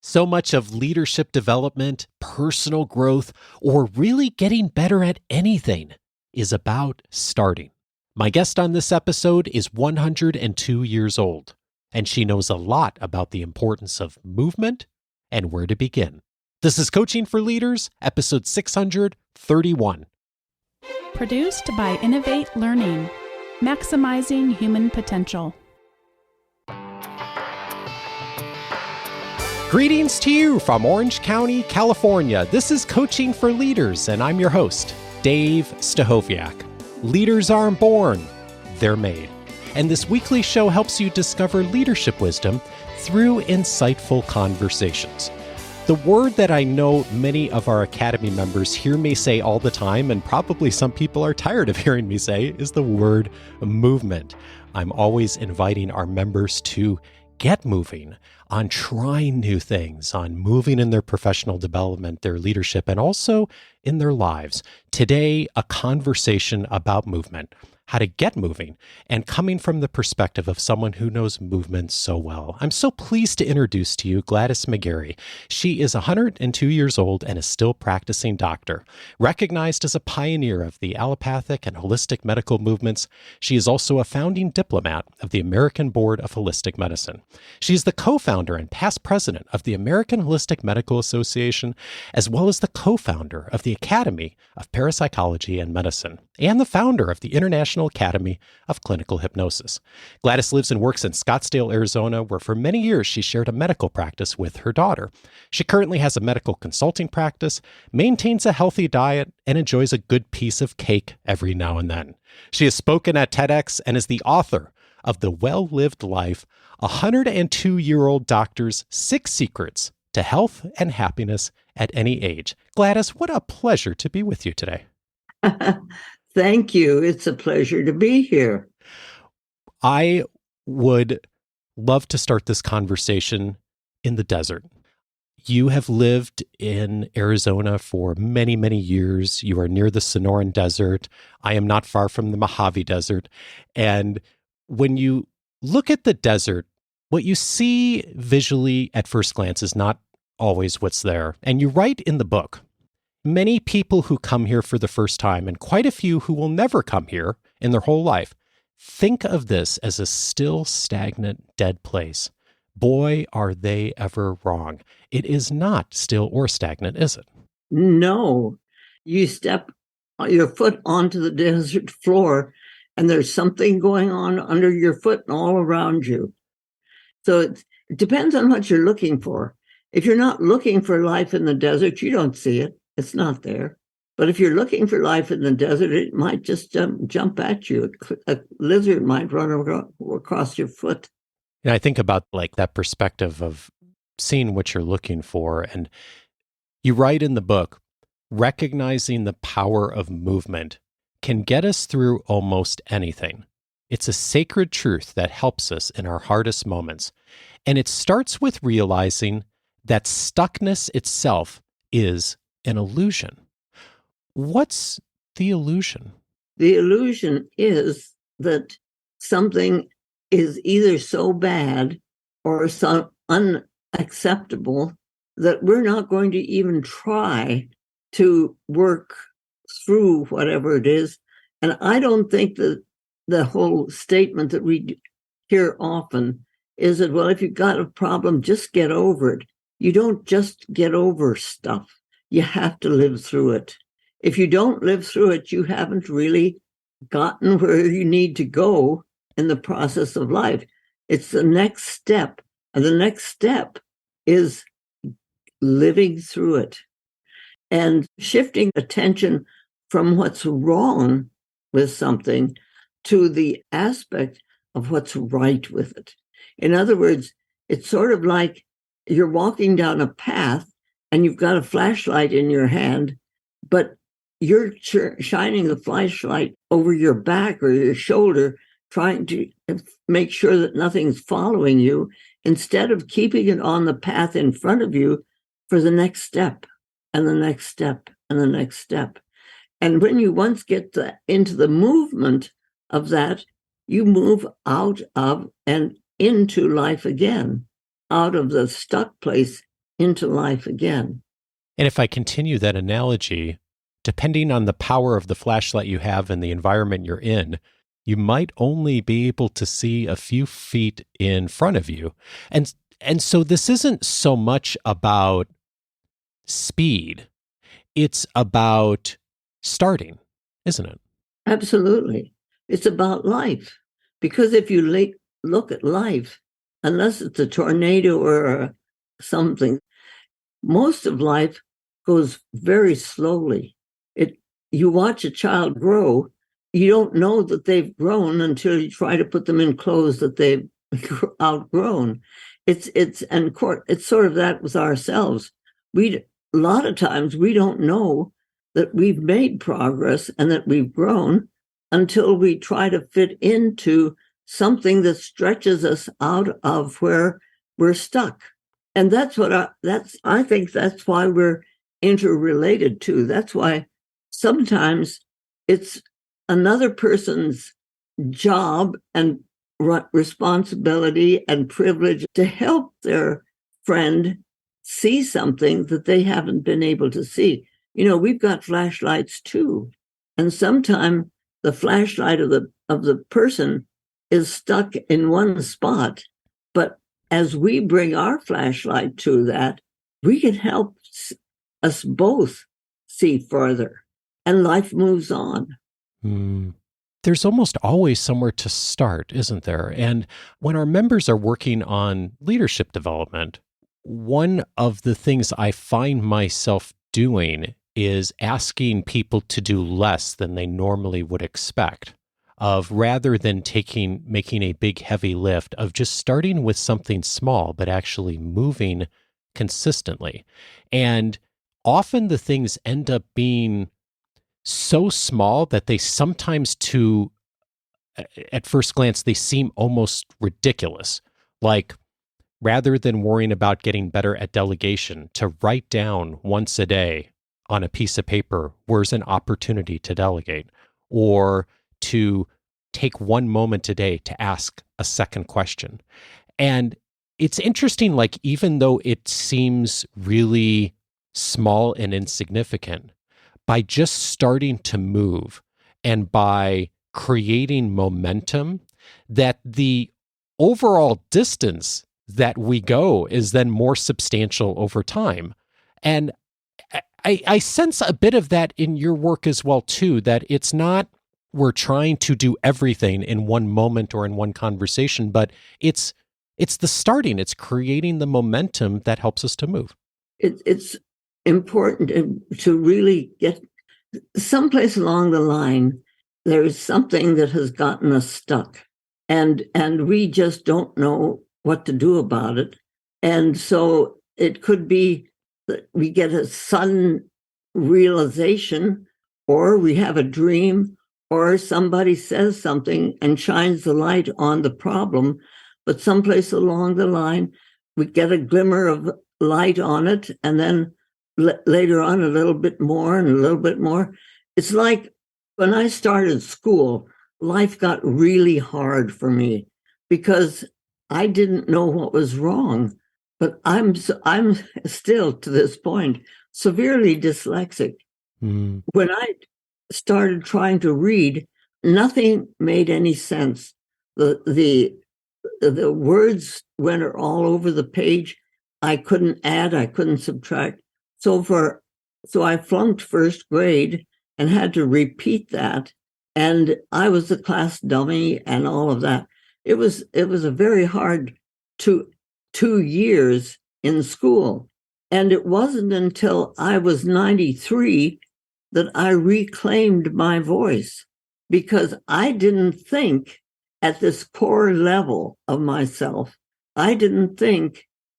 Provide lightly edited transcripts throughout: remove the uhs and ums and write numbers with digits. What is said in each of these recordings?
So much of leadership development, personal growth, or really getting better at anything is about starting. My guest on this episode is 102 years old, and she knows a lot about the importance of movement and where to begin. This is Coaching for Leaders, episode 631. Produced by Innovate Learning, maximizing human potential. Greetings to you from Orange County, California. This is Coaching for Leaders, and I'm your host, Dave Stachowiak. Leaders aren't born, they're made. And this weekly show helps you discover leadership wisdom through insightful conversations. The word that I know many of our Academy members hear me say all the time, and probably some people are tired of hearing me say, is the word movement. I'm always inviting our members to get moving, on trying new things, on moving in their professional development, their leadership, and also in their lives. Today, a conversation about movement, how to get moving, and coming from the perspective of someone who knows movement so well. I'm so pleased to introduce to you Gladys McGarey. She is 102 years old and a still practicing doctor. Recognized as a pioneer of the allopathic and holistic medical movements, she is also a founding diplomat of the American Board of Holistic Medicine. She is the co-founder and past president of the American Holistic Medical Association, as well as the co-founder of the Academy of Parapsychology and Medicine, and the founder of the International Academy of Clinical Hypnosis. Gladys lives and works in Scottsdale, Arizona, where for many years she shared a medical practice with her daughter. She currently has a medical consulting practice, maintains a healthy diet, and enjoys a good piece of cake every now and then. She has spoken at TEDx and is the author of The Well-Lived Life, 102-year-old doctor's 6 secrets to health and happiness at any age. Gladys, what a pleasure to be with you today. Thank you. It's a pleasure to be here. I would love to start this conversation in the desert. You have lived in Arizona for many, many years. You are near the Sonoran Desert. I am not far from the Mojave Desert. And when you look at the desert, what you see visually at first glance is not always what's there. And you write in the book, many people who come here for the first time, and quite a few who will never come here in their whole life, think of this as a still, stagnant, dead place. Boy, are they ever wrong. It is not still or stagnant, is it? No. You step your foot onto the desert floor, and there's something going on under your foot and all around you. So it depends on what you're looking for. If you're not looking for life in the desert, you don't see it. It's not there. But if you're looking for life in the desert, it might just jump at you. A lizard might run across your foot. And I think about like that perspective of seeing what you're looking for. And you write in the book, recognizing the power of movement can get us through almost anything. It's a sacred truth that helps us in our hardest moments. And it starts with realizing that stuckness itself is an illusion. What's the illusion? The illusion is that something is either so bad or so unacceptable that we're not going to even try to work through whatever it is. And I don't think that the whole statement that we hear often is that, well, if you've got a problem, just get over it. You don't just get over stuff. You have to live through it. If you don't live through it, you haven't really gotten where you need to go in the process of life. It's the next step. And the next step is living through it and shifting attention from what's wrong with something to the aspect of what's right with it. In other words, it's sort of like you're walking down a path and you've got a flashlight in your hand, but you're shining the flashlight over your back or your shoulder, trying to make sure that nothing's following you, instead of keeping it on the path in front of you for the next step and the next step and the next step. And when you once get into the movement of that, you move out of and into life again, out of the stuck place into life again. And if I continue that analogy, depending on the power of the flashlight you have and the environment you're in, you might only be able to see a few feet in front of you. And so this isn't so much about speed. It's about starting, isn't it? Absolutely. It's about life. Because if you look at life, unless it's a tornado or something, most of life goes very slowly. You watch a child grow, you don't know that they've grown until you try to put them in clothes that they've outgrown. It's sort of that with ourselves. A lot of times we don't know that we've made progress and that we've grown until we try to fit into something that stretches us out of where we're stuck. And that's what I think that's why we're interrelated too. That's why sometimes it's another person's job and responsibility and privilege to help their friend see something that they haven't been able to see. We've got flashlights too. And sometimes the flashlight of the person is stuck in one spot. But as we bring our flashlight to that, we can help us both see further. And life moves on. There's almost always somewhere to start, isn't there? And when our members are working on leadership development, one of the things I find myself doing is asking people to do less than they normally would expect, rather than making a big heavy lift, of just starting with something small, but actually moving consistently. And often the things end up being so small that they sometimes, at first glance, they seem almost ridiculous. Like, rather than worrying about getting better at delegation, to write down once a day on a piece of paper, where's an opportunity to delegate, or to take one moment a day to ask a second question. And it's interesting, like, even though it seems really small and insignificant, by just starting to move and by creating momentum, that the overall distance that we go is then more substantial over time. And I sense a bit of that in your work as well, too, that it's not we're trying to do everything in one moment or in one conversation, but it's the starting, it's creating the momentum that helps us to move. It's important to really get someplace along the line. There is something that has gotten us stuck, and we just don't know what to do about it. And so it could be that we get a sudden realization, or we have a dream, or somebody says something and shines the light on the problem. But someplace along the line, we get a glimmer of light on it, and then later on a little bit more and a little bit more. It's like when I started school, life got really hard for me because I didn't know what was wrong. But I'm still, to this point, severely dyslexic. When I started trying to read, nothing made any sense. The words went all over the page. I couldn't add, I couldn't subtract. So I flunked first grade and had to repeat that. And I was the class dummy and all of that. It was a very hard 2 years in school. And it wasn't until I was 93 that I reclaimed my voice, because I didn't think at this core level of myself, I didn't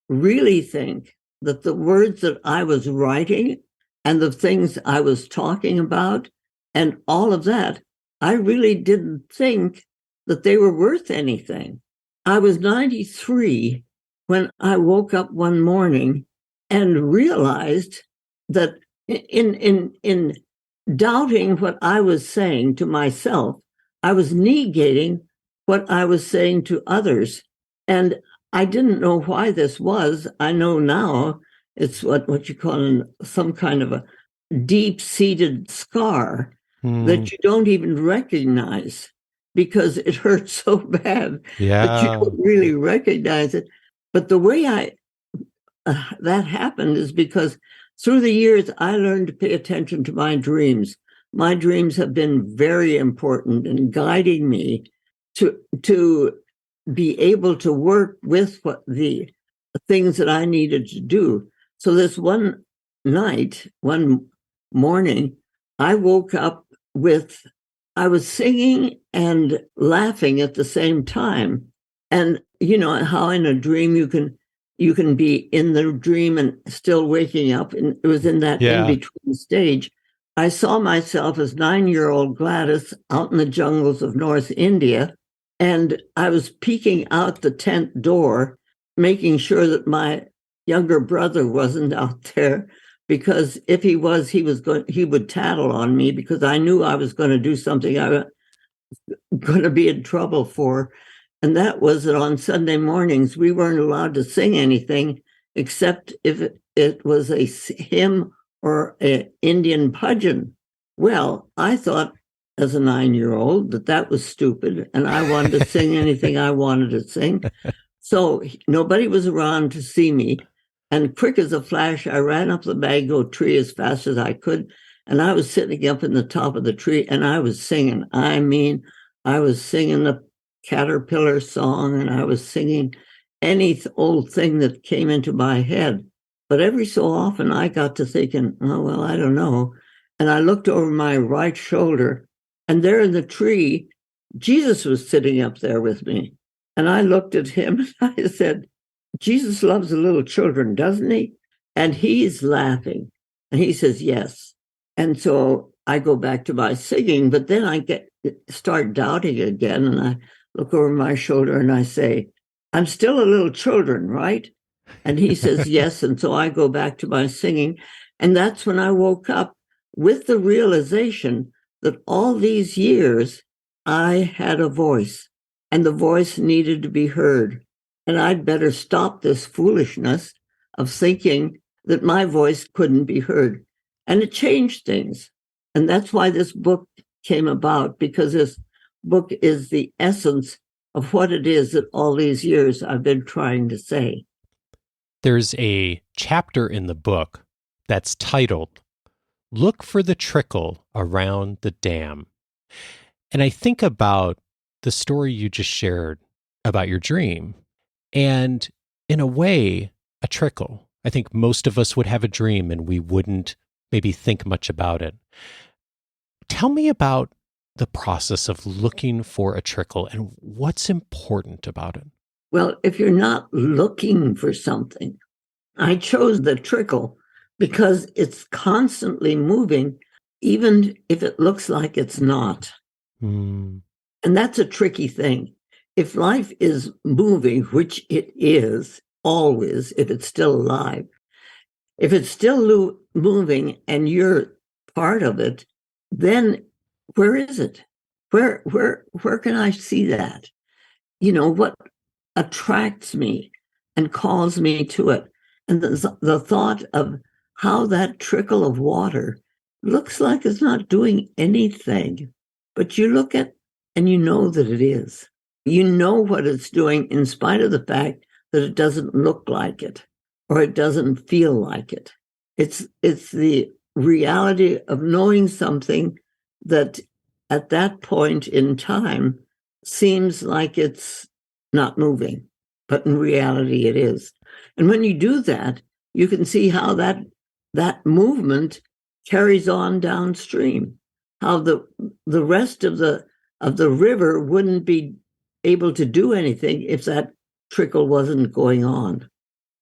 really think that the words that I was writing and the things I was talking about and all of that, I really didn't think that they were worth anything. I was 93 when I woke up one morning and realized that in doubting what I was saying to myself, I was negating what I was saying to others. And I didn't know why this was. I know now It's what you call some kind of a deep-seated scar that you don't even recognize because it hurts so bad that you don't really recognize it. But the way that happened is because through the years, I learned to pay attention to my dreams. My dreams have been very important in guiding me to be able to work with the things that I needed to do. So this one morning, I woke up I was singing and laughing at the same time. And you know how in a dream you can be in the dream and still waking up. And it was in that in-between stage. I saw myself as 9-year-old Gladys out in the jungles of North India. And I was peeking out the tent door, making sure that my younger brother wasn't out there, because if he was, he would tattle on me because I knew I was going to do something I was going to be in trouble for. And that was that on Sunday mornings, we weren't allowed to sing anything except if it was a hymn or an Indian bhajan. Well, I thought as a 9-year-old that was stupid, and I wanted to sing anything I wanted to sing. So nobody was around to see me. And quick as a flash, I ran up the mango tree as fast as I could. And I was sitting up in the top of the tree and I was singing. I mean, I was singing the Caterpillar song and I was singing any old thing that came into my head. But every so often I got to thinking, oh, well, I don't know. And I looked over my right shoulder and there in the tree, Jesus was sitting up there with me. And I looked at him and I said, Jesus loves the little children, doesn't he? And he's laughing. And he says, yes. And so I go back to my singing, but then I start doubting again. And I look over my shoulder and I say, I'm still a little children, right? And he says, yes. And so I go back to my singing. And that's when I woke up with the realization that all these years I had a voice and the voice needed to be heard. And I'd better stop this foolishness of thinking that my voice couldn't be heard. And it changed things. And that's why this book came about, because this book is the essence of what it is that all these years I've been trying to say. There's a chapter in the book that's titled, Look for the Trickle Around the Dam. And I think about the story you just shared about your dream. And in a way, a trickle. I think most of us would have a dream and we wouldn't maybe think much about it. Tell me about the process of looking for a trickle and what's important about it. Well, if you're not looking for something, I chose the trickle because it's constantly moving, even if it looks like it's not. And that's a tricky thing. If life is moving, which it is always, if it's still alive, if it's still moving and you're part of it, then where is it? Where can I see that? You know, what attracts me and calls me to it? And the thought of how that trickle of water looks like it's not doing anything, but you look at and you know that it is. You know what it's doing in spite of the fact that it doesn't look like it or it doesn't feel like it. It's the reality of knowing something that at that point in time seems like it's not moving, but in reality it is. And when you do that, you can see how that movement carries on downstream, how the rest of the river wouldn't be able to do anything if that trickle wasn't going on.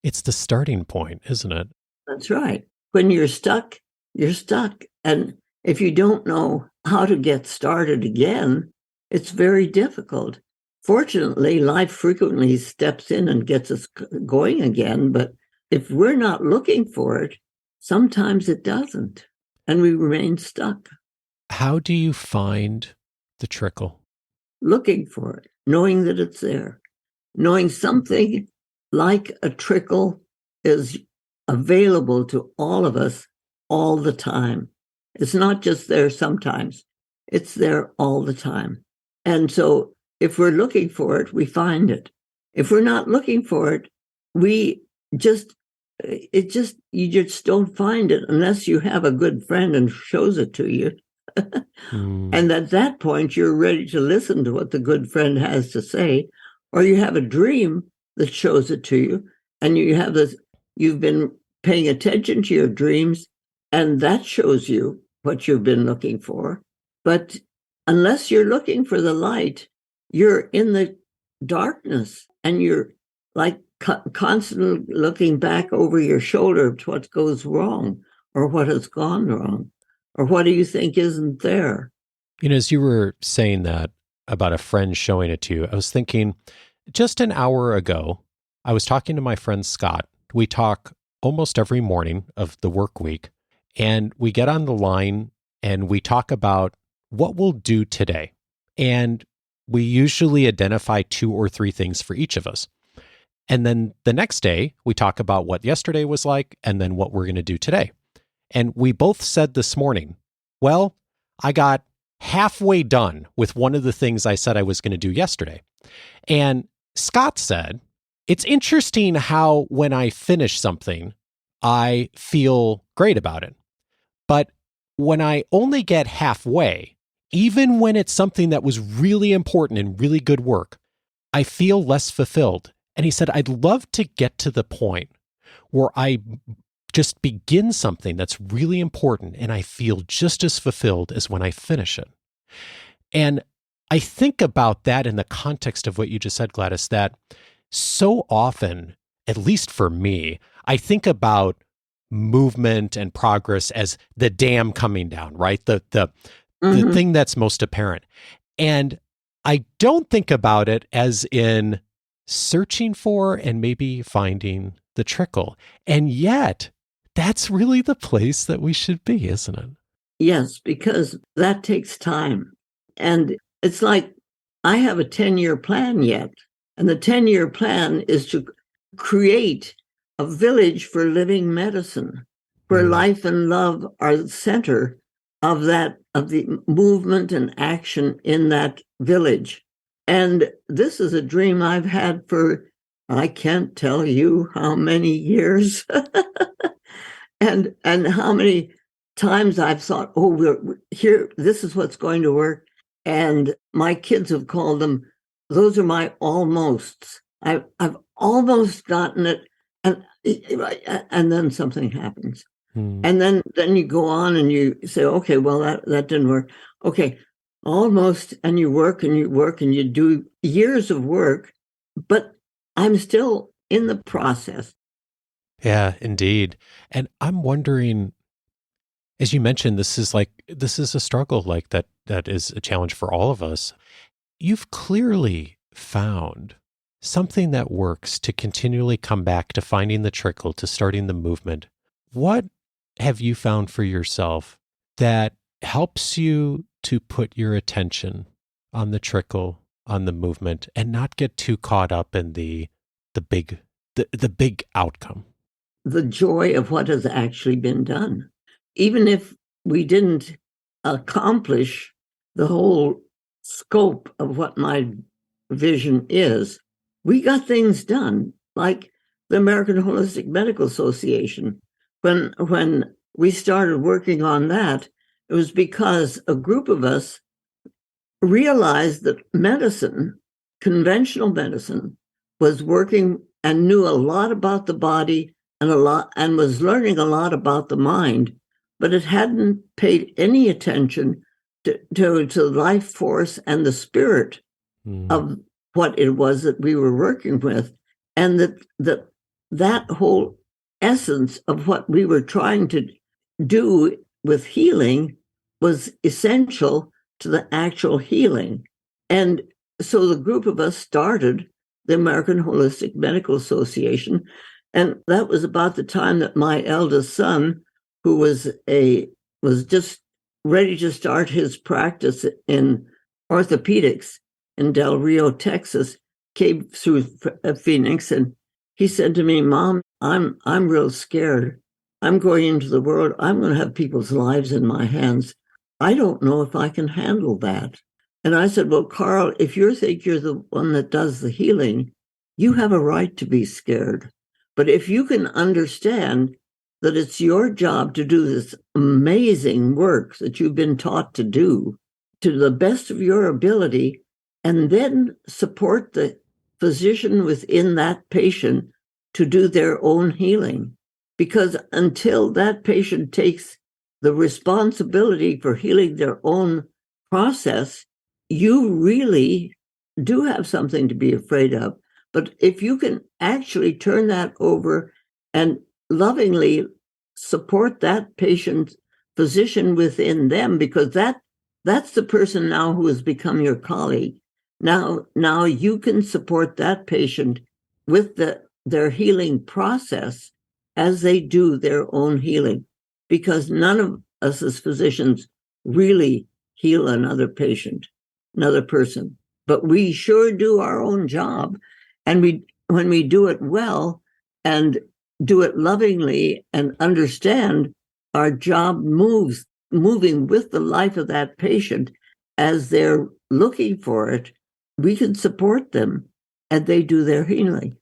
It's the starting point, isn't it? That's right. When you're stuck, you're stuck. And if you don't know how to get started again, it's very difficult. Fortunately, life frequently steps in and gets us going again. But if we're not looking for it, sometimes it doesn't, and we remain stuck. How do you find the trickle? Looking for it, knowing that it's there, knowing something like a trickle is available to all of us all the time. It's not just there sometimes, it's there all the time. And so if we're looking for it, we find it. If we're not looking for it, you just don't find it unless you have a good friend and shows it to you. And at that point, you're ready to listen to what the good friend has to say, or you have a dream that shows it to you, and you've been paying attention to your dreams, and that shows you what you've been looking for. But unless you're looking for the light, you're in the darkness, and you're like constantly looking back over your shoulder to what goes wrong, or what has gone wrong, or what do you think isn't there? As you were saying that about a friend showing it to you, I was thinking, just an hour ago, I was talking to my friend Scott. We talk almost every morning of the work week, and we get on the line and we talk about what we'll do today. And we usually identify 2 or 3 things for each of us. And then the next day, we talk about what yesterday was like and then what we're going to do today. And we both said this morning, well, I got halfway done with one of the things I said I was going to do yesterday. And Scott said, it's interesting how when I finish something, I feel great about it. But when I only get halfway, even when it's something that was really important and really good work, I feel less fulfilled. And he said, I'd love to get to the point where I just begin something that's really important and I feel just as fulfilled as when I finish it. And I think about that in the context of what you just said, Gladys, that so often, at least for me, I think about movement and progress as the dam coming down, right? The thing that's most apparent. And I don't think about it as in searching for and maybe finding the trickle. And yet, that's really the place that we should be, isn't it? Yes, because that takes time. And it's like, I have a 10-year plan yet. And the 10-year plan is to create a village for living medicine, where life and love are the center of the movement and action in that village. And this is a dream I've had for, I can't tell you how many years. And how many times I've thought, oh, we're here, this is what's going to work. And my kids have called them, those are my almosts. I've almost gotten it, and then something happens. And then you go on and you say, okay, well, that didn't work. Okay, almost, and you work and you do years of work, but I'm still in the process. Yeah, indeed. And I'm wondering, as you mentioned, this is a struggle like that is a challenge for all of us. You've clearly found something that works to continually come back to finding the trickle, to starting the movement. What have you found for yourself that helps you to put your attention on the trickle, on the movement, and not get too caught up in the big outcome? The joy of what has actually been done. Even if we didn't accomplish the whole scope of what my vision is, we got things done, like the American Holistic Medical Association. When we started working on that, it was because a group of us realized that medicine, conventional medicine, was working and knew a lot about the body and was learning a lot about the mind, but it hadn't paid any attention to life force and the spirit of what it was that we were working with, and that whole essence of what we were trying to do with healing was essential to the actual healing. And so the group of us started the American Holistic Medical Association. And that was about the time that my eldest son, who was just ready to start his practice in orthopedics in Del Rio, Texas, came through Phoenix. And he said to me, Mom, I'm real scared. I'm going into the world. I'm going to have people's lives in my hands. I don't know if I can handle that. And I said, well, Carl, if you think you're the one that does the healing, you have a right to be scared. But if you can understand that it's your job to do this amazing work that you've been taught to do to the best of your ability, and then support the physician within that patient to do their own healing. Because until that patient takes the responsibility for healing their own process, you really do have something to be afraid of. But if you can actually turn that over and lovingly support that patient physician within them, because that's the person now who has become your colleague. Now you can support that patient with their healing process as they do their own healing, because none of us as physicians really heal another patient, another person, but we sure do our own job. And when we do it well and do it lovingly and understand our job moving with the life of that patient as they're looking for it, we can support them and they do their healing.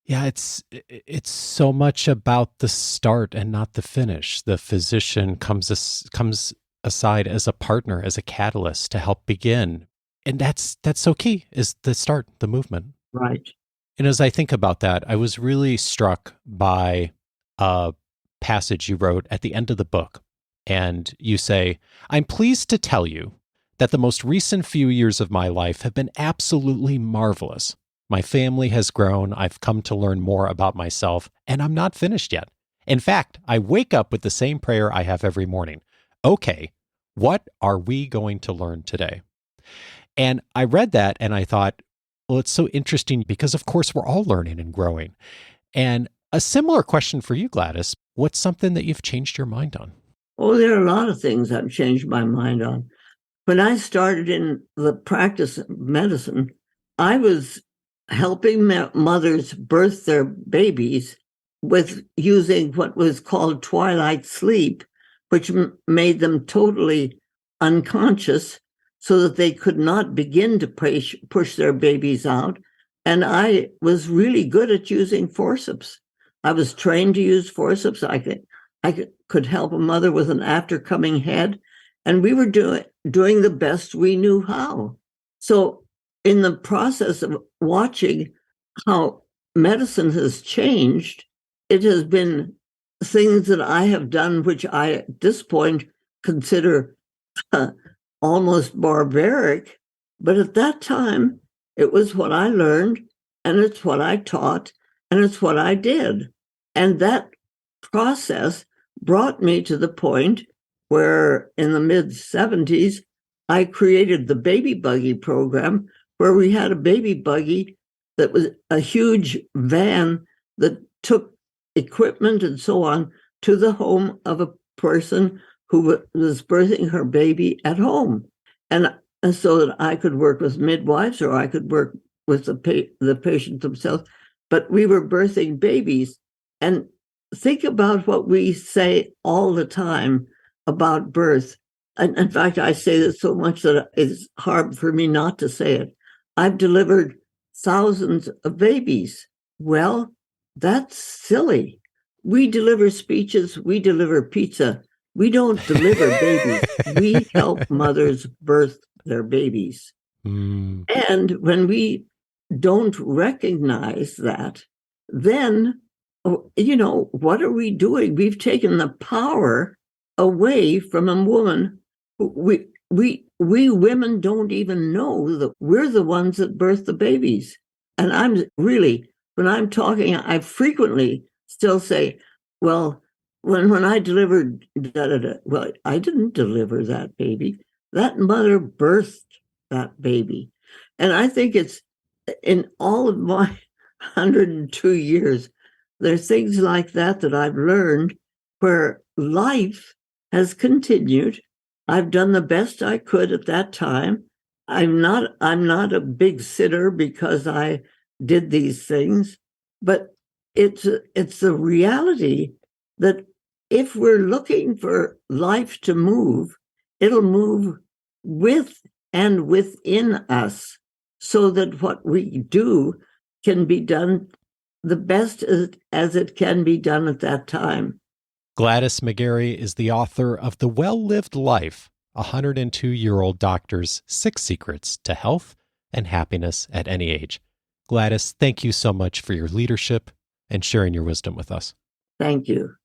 Yeah, it's so much about the start and not the finish. The physician comes aside as a partner, as a catalyst to help begin. And that's so key, is the start, the movement. Right. And as I think about that, I was really struck by a passage you wrote at the end of the book. And you say, I'm pleased to tell you that the most recent few years of my life have been absolutely marvelous. My family has grown. I've come to learn more about myself, and I'm not finished yet. In fact, I wake up with the same prayer I have every morning. Okay, what are we going to learn today? And I read that and I thought, well, it's so interesting because, of course, we're all learning and growing. And a similar question for you, Gladys. What's something that you've changed your mind on? Oh, there are a lot of things I've changed my mind on. When I started in the practice of medicine, I was helping mothers birth their babies with using what was called twilight sleep, which made them totally unconscious so that they could not begin to push their babies out. And I was really good at using forceps. I was trained to use forceps. I could help a mother with an after-coming head, and we were doing the best we knew how. So in the process of watching how medicine has changed, it has been things that I have done, which I at this point consider almost barbaric. But at that time, it was what I learned, and it's what I taught, and it's what I did. And that process brought me to the point where in the mid-70s, I created the baby buggy program, where we had a baby buggy that was a huge van that took equipment and so on to the home of a person who was birthing her baby at home. And so that I could work with midwives or I could work with the patient themselves. But we were birthing babies. And think about what we say all the time about birth. And in fact, I say this so much that it's hard for me not to say it. I've delivered thousands of babies. Well, that's silly. We deliver speeches, we deliver pizza. We don't deliver babies. We help mothers birth their babies. Mm. And when we don't recognize that, then, what are we doing? We've taken the power away from a woman. We women don't even know that we're the ones that birth the babies. And I'm really, when I'm talking, I frequently still say, well, when I delivered, well, I didn't deliver that baby. That mother birthed that baby. And I think it's in all of my 102 years, there's things like that I've learned where life has continued. I've done the best I could at that time. I'm not a big sitter because I did these things, but it's the reality that if we're looking for life to move, it'll move with and within us, so that what we do can be done the best as it can be done at that time. Gladys McGarey is the author of The Well-Lived Life, a 102-year-old doctor's 6 secrets to health and happiness at any age. Gladys, thank you so much for your leadership and sharing your wisdom with us. Thank you.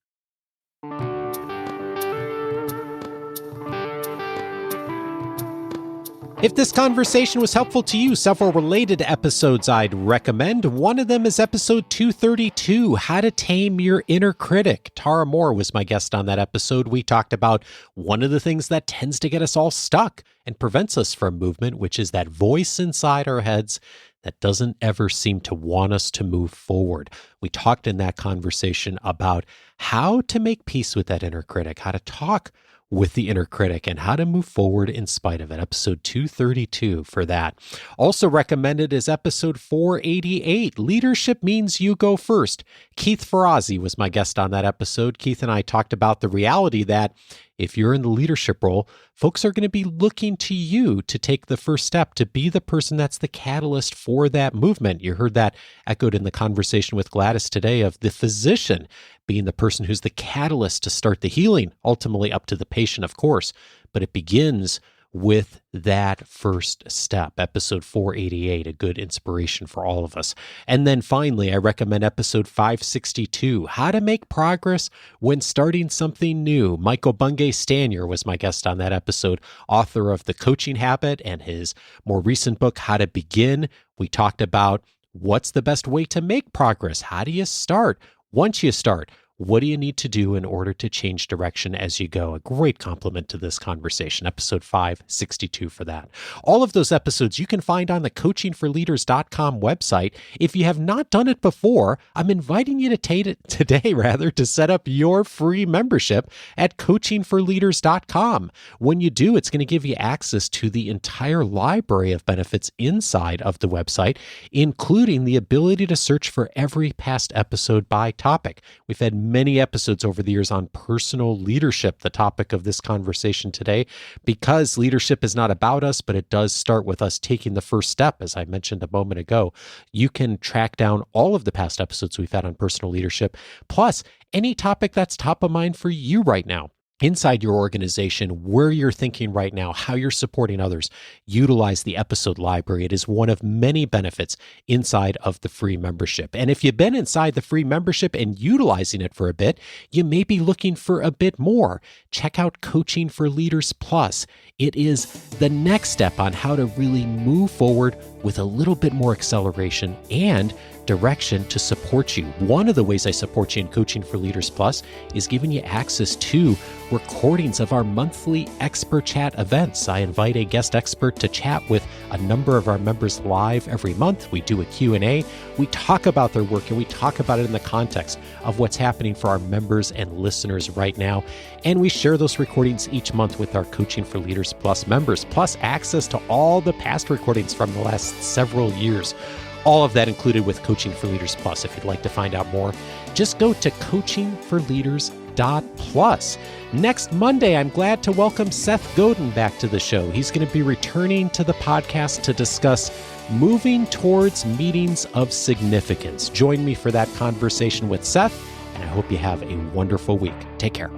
If this conversation was helpful to you, several related episodes I'd recommend. One of them is episode 232, How to Tame Your Inner Critic. Tara Moore was my guest on that episode. We talked about one of the things that tends to get us all stuck and prevents us from movement, which is that voice inside our heads that doesn't ever seem to want us to move forward. We talked in that conversation about how to make peace with that inner critic, how to talk with the inner critic, and how to move forward in spite of it. Episode 232 for that. Also recommended is episode 488, Leadership Means You Go First. Keith Ferrazzi was my guest on that episode. Keith and I talked about the reality that if you're in the leadership role, folks are going to be looking to you to take the first step, to be the person that's the catalyst for that movement. You heard that echoed in the conversation with Gladys today of the physician being the person who's the catalyst to start the healing, ultimately up to the patient, of course. But it begins with that first step. Episode 488, a good inspiration for all of us. And then finally, I recommend episode 562, How to Make Progress When Starting Something New. Michael Bungay Stanier was my guest on that episode, author of The Coaching Habit and his more recent book, How to Begin. We talked about what's the best way to make progress. How do you start? Once you start, what do you need to do in order to change direction as you go? A great compliment to this conversation, episode 562 for that. All of those episodes you can find on the coachingforleaders.com website. If you have not done it before, I'm inviting you to to set up your free membership at coachingforleaders.com. When you do, it's going to give you access to the entire library of benefits inside of the website, including the ability to search for every past episode by topic. We've had many episodes over the years on personal leadership, the topic of this conversation today, because leadership is not about us, but it does start with us taking the first step, as I mentioned a moment ago. You can track down all of the past episodes we've had on personal leadership, plus any topic that's top of mind for you right now. Inside your organization, where you're thinking right now, how you're supporting others, utilize the episode library. It is one of many benefits inside of the free membership. And if you've been inside the free membership and utilizing it for a bit, you may be looking for a bit more. Check out Coaching for Leaders Plus. It is the next step on how to really move forward with a little bit more acceleration and direction to support you. One of the ways I support you in Coaching for Leaders Plus is giving you access to recordings of our monthly expert chat events. I invite a guest expert to chat with a number of our members live every month. We do a Q&A. We talk about their work and we talk about it in the context of what's happening for our members and listeners right now. And we share those recordings each month with our Coaching for Leaders Plus members, plus access to all the past recordings from the last several years. All of that included with Coaching for Leaders Plus. If you'd like to find out more, just go to coachingforleaders.plus. Next Monday, I'm glad to welcome Seth Godin back to the show. He's going to be returning to the podcast to discuss moving towards meetings of significance. Join me for that conversation with Seth, and I hope you have a wonderful week. Take care.